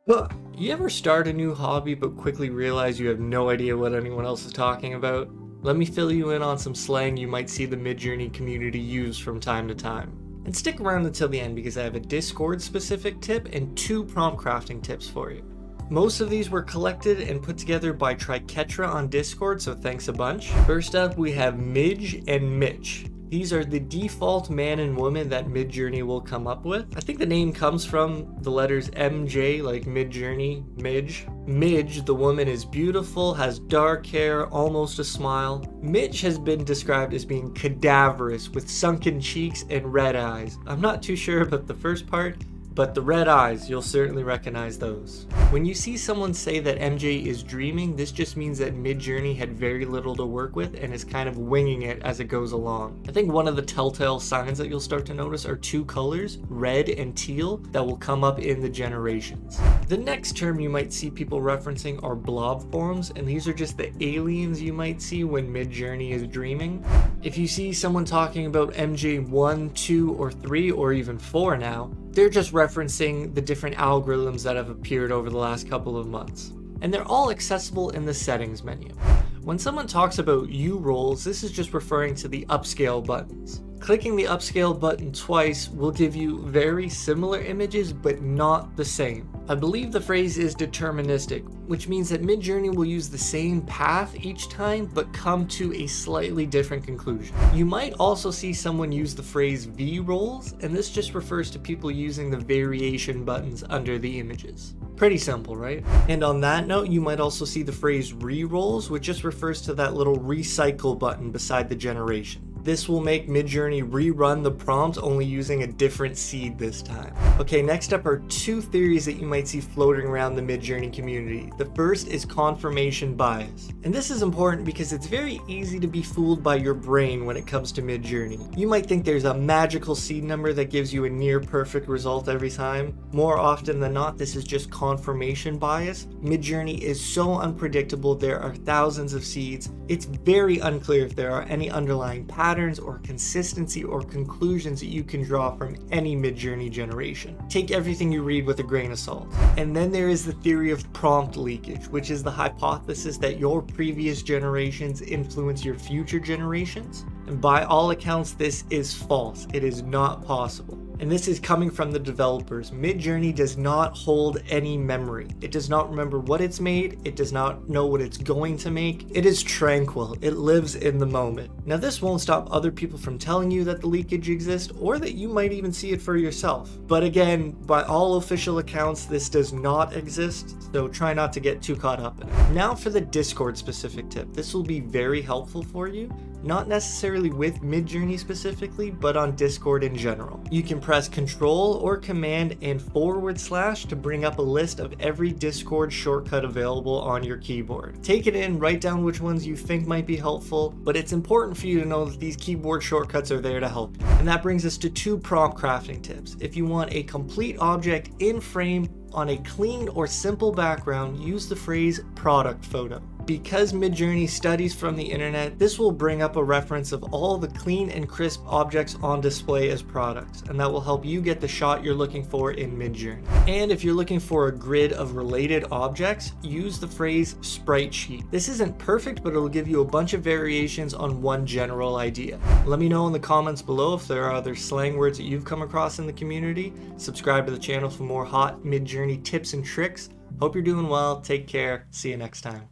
You ever start a new hobby but quickly realize you have no idea what anyone else is talking about? Let me fill you in on some slang you might see the Midjourney community use from time to time. And stick around until the end because I have a Discord specific tip and 2 prompt crafting tips for you. Most of these were collected and put together by Triketra on Discord, so thanks a bunch. First up, we have Midge and Mitch. These are the default man and woman that Midjourney will come up with. I think the name comes from the letters MJ, like Midjourney, Midge. Midge, the woman, is beautiful, has dark hair, almost a smile. Mitch has been described as being cadaverous with sunken cheeks and red eyes. I'm not too sure about the first part, but the red eyes, you'll certainly recognize those. When you see someone say that MJ is dreaming, this just means that Midjourney had very little to work with and is kind of winging it as it goes along. I think one of the telltale signs that you'll start to notice are 2 colors, red and teal, that will come up in the generations. The next term you might see people referencing are blob forms, and these are just the aliens you might see when Midjourney is dreaming. If you see someone talking about MJ 1, 2, or 3, or even 4 now, they're just referencing the different algorithms that have appeared over the last couple of months. And they're all accessible in the settings menu. When someone talks about U-rolls, this is just referring to the upscale buttons. Clicking the upscale button twice will give you very similar images, but not the same. I believe the phrase is deterministic, which means that Midjourney will use the same path each time, but come to a slightly different conclusion. You might also see someone use the phrase V-rolls, and this just refers to people using the variation buttons under the images. Pretty simple, right? And on that note, you might also see the phrase Rerolls, which just refers to that little recycle button beside the generation. This will make Midjourney rerun the prompt, only using a different seed this time. Okay, next up are 2 theories that you might see floating around the Midjourney community. The first is confirmation bias. And this is important because it's very easy to be fooled by your brain when it comes to Midjourney. You might think there's a magical seed number that gives you a near perfect result every time. More often than not, this is just confirmation bias. Midjourney is so unpredictable, there are thousands of seeds. It's very unclear if there are any underlying patterns or consistency or conclusions that you can draw from any Midjourney generation. Take everything you read with a grain of salt. And then there is the theory of prompt leakage, which is the hypothesis that your previous generations influence your future generations. And by all accounts, this is false. It is not possible. And this is coming from the developers. Midjourney does not hold any memory. It does not remember what it's made. It does not know what it's going to make. It is tranquil. It lives in the moment. Now, this won't stop other people from telling you that the leakage exists, or that you might even see it for yourself. But again, by all official accounts, this does not exist, so try not to get too caught up in it. Now for the Discord specific tip. This will be very helpful for you. Not necessarily with Midjourney specifically, but on Discord in general. You can press Control or Command and / to bring up a list of every Discord shortcut available on your keyboard. Take it in, write down which ones you think might be helpful, but it's important for you to know that these keyboard shortcuts are there to help you. And that brings us to 2 prompt crafting tips. If you want a complete object in frame on a clean or simple background, use the phrase product photo. Because Midjourney studies from the internet, this will bring up a reference of all the clean and crisp objects on display as products, and that will help you get the shot you're looking for in Midjourney. And if you're looking for a grid of related objects, use the phrase Sprite Sheet. This isn't perfect, but it'll give you a bunch of variations on one general idea. Let me know in the comments below if there are other slang words that you've come across in the community. Subscribe to the channel for more hot Midjourney tips and tricks. Hope you're doing well, take care, see you next time.